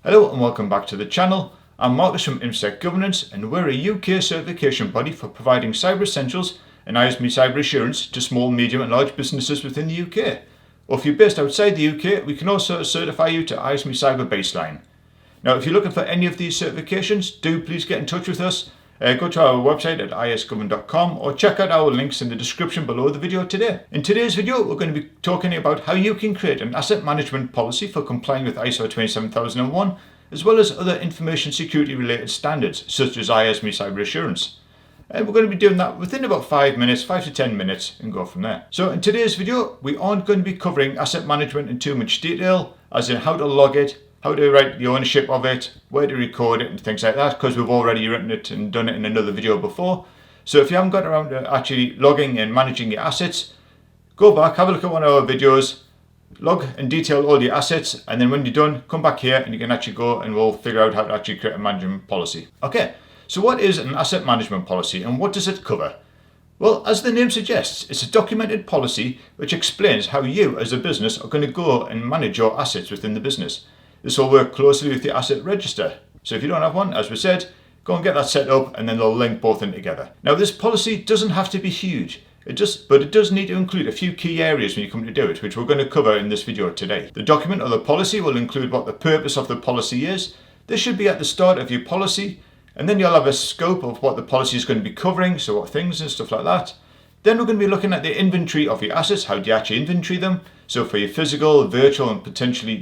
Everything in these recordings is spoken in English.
Hello and welcome back to the channel. I'm Marcus from InfoSec Governance, and we're a UK certification body for providing cyber essentials and ISME cyber assurance to small, medium and large businesses within the UK. Or if you're based outside the UK, we can also certify you to ISME Cyber Baseline. Now, if you're looking for any of these certifications, do please get in touch with us. Go to our website at isgovern.com or check out our links in the description below the video today. In today's video, we're going to be talking about how you can create an asset management policy for complying with ISO 27001, as well as other information security related standards, such as ISME Cyber Assurance. And we're going to be doing that within about 5 to 10 minutes and go from there. So in today's video, we aren't going to be covering asset management in too much detail, as in how to log it, how to write the ownership of it, where to record it and things like that, because we've already written it and done it in another video before. So if you haven't got around to actually logging and managing your assets, go back, have a look at one of our videos, log and detail all your assets, and then when you're done, come back here and you can actually go and we'll figure out how to actually create a management policy. Okay, so what is an asset management policy and what does it cover? Well, as the name suggests, it's a documented policy which explains how you as a business are going to go and manage your assets within the business. This will work closely with the asset register. So if you don't have one, as we said, go and get that set up and then they'll link both in together. Now this policy doesn't have to be huge, but it does need to include a few key areas when you come to do it, which we're going to cover in this video today. The document or the policy will include what the purpose of the policy is. This should be at the start of your policy, and then you'll have a scope of what the policy is going to be covering, so what things and stuff like that. Then we're going to be looking at the inventory of your assets. How do you actually inventory them? So for your physical, virtual and potentially,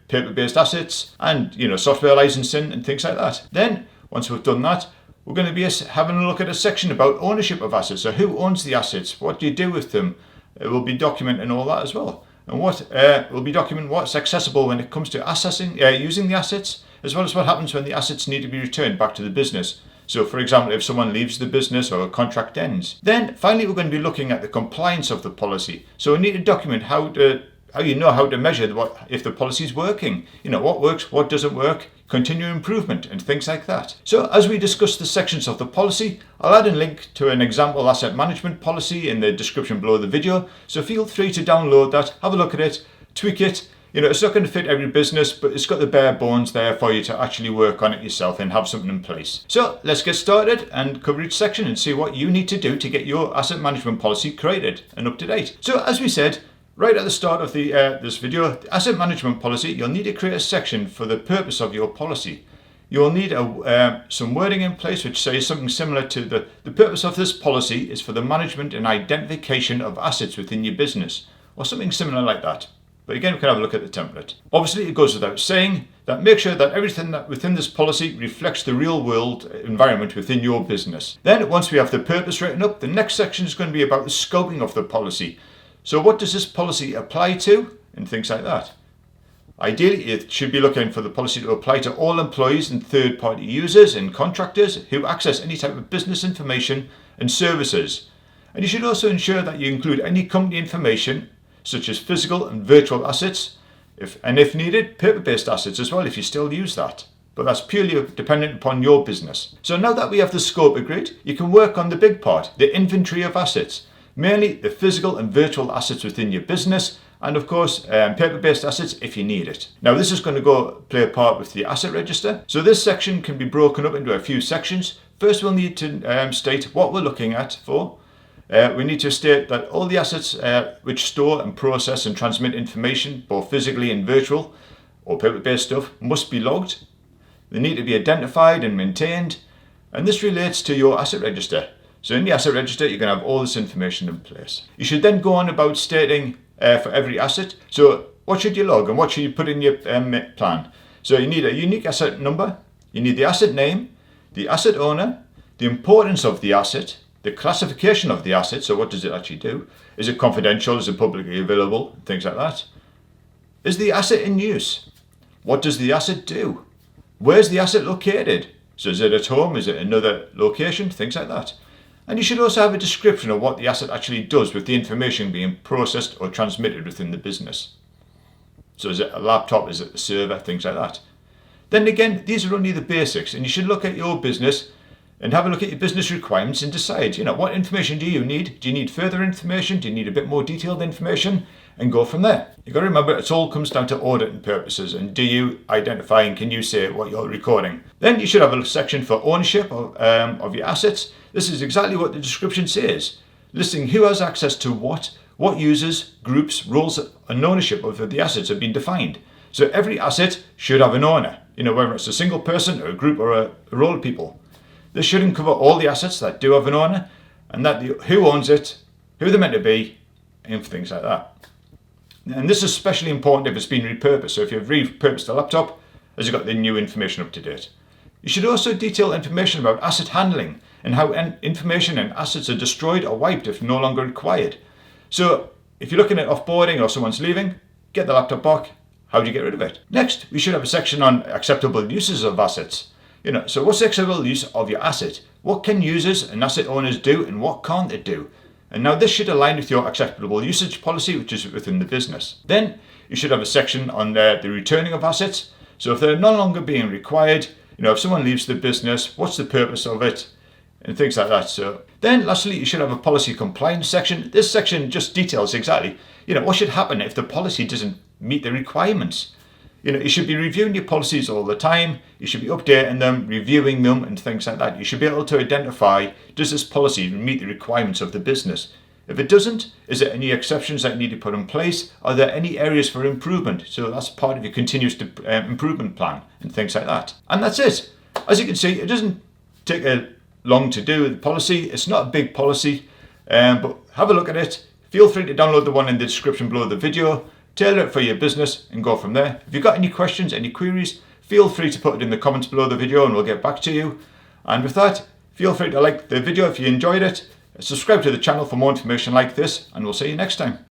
paper-based assets and, software licensing and things like that. Then, once we've done that, we're going to be having a look at a section about ownership of assets. So who owns the assets? What do you do with them? We'll be documenting all that as well. And we'll be documenting what's accessible when it comes to using the assets, as well as what happens when the assets need to be returned back to the business. So for example, if someone leaves the business or a contract ends. Then finally, we're going to be looking at the compliance of the policy. So we need to document how to measure if the policy is working. What works, what doesn't work, continual improvement and things like that. So as we discuss the sections of the policy, I'll add a link to an example asset management policy in the description below the video. So feel free to download that, have a look at it, tweak it. It's not going to fit every business, but it's got the bare bones there for you to actually work on it yourself and have something in place. So let's get started and cover each section and see what you need to do to get your asset management policy created and up to date. So as we said, right at the start of this video, the asset management policy, you'll need to create a section for the purpose of your policy. You'll need some wording in place which says something similar to the purpose of this policy is for the management and identification of assets within your business, or something similar like that. But again, we can have a look at the template. Obviously, it goes without saying that make sure that everything that within this policy reflects the real world environment within your business. Then once we have the purpose written up, the next section is going to be about the scoping of the policy. So what does this policy apply to and things like that. Ideally, it should be looking for the policy to apply to all employees and third-party users and contractors who access any type of business information and services. And you should also ensure that you include any company information such as physical and virtual assets, if needed, paper-based assets as well if you still use that. But that's purely dependent upon your business. So now that we have the scope agreed, you can work on the big part, the inventory of assets, mainly the physical and virtual assets within your business, and of course paper-based assets if you need it. Now this is going to play a part with the asset register. So this section can be broken up into a few sections. First we'll need to state what we're looking at for. We need to state that all the assets which store and process and transmit information, both physically and virtual or paper-based stuff, must be logged. They need to be identified and maintained, and this relates to your asset register. So in the asset register, you're going to have all this information in place. You should then go on about stating for every asset. So what should you log and what should you put in your plan? So you need a unique asset number, you need the asset name, the asset owner, the importance of the asset, the classification of the asset, so what does it actually do? Is it confidential? Is it publicly available? Things like that. Is the asset in use? What does the asset do? Where's the asset located? So is it at home? Is it another location? Things like that. And you should also have a description of what the asset actually does with the information being processed or transmitted within the business. So is it a laptop? Is it a server? Things like that. Then again, these are only the basics, and you should look at your business and have a look at your business requirements and decide, what information do you need? Do you need further information? Do you need a bit more detailed information? And go from there. You've got to remember, it all comes down to auditing purposes, and do you identify and can you say what you're recording? Then you should have a section for ownership of your assets. This is exactly what the description says, listing who has access to what users, groups, roles, and ownership of the assets have been defined. So every asset should have an owner, whether it's a single person or a group or a role of people. This should cover all the assets that do have an owner, and that who owns it, who they're meant to be, and things like that. And this is especially important if it's been repurposed. So if you've repurposed the laptop, has it got the new information up to date? You should also detail information about asset handling and how information and assets are destroyed or wiped if no longer required. So if you're looking at offboarding or someone's leaving, get the laptop back. How do you get rid of it? Next, we should have a section on acceptable uses of assets. So what's the acceptable use of your asset? What can users and asset owners do and what can't they do? And now this should align with your acceptable usage policy, which is within the business. Then you should have a section on the returning of assets. So if they're no longer being required, if someone leaves the business, what's the purpose of it? And things like that. So then lastly, you should have a policy compliance section. This section just details exactly, what should happen if the policy doesn't meet the requirements. You should be reviewing your policies all the time. You should be updating them, reviewing them, and things like that. You should be able to identify, does this policy meet the requirements of the business? If it doesn't, is there any exceptions that you need to put in place? Are there any areas for improvement? So that's part of your continuous improvement plan and things like that. And that's it. As you can see, it doesn't take long to do the policy. It's not a big policy, but have a look at it. Feel free to download the one in the description below the video. Tailor it for your business and go from there. If you've got any questions, any queries, feel free to put it in the comments below the video and we'll get back to you. And with that, feel free to like the video if you enjoyed it, subscribe to the channel for more information like this, and we'll see you next time.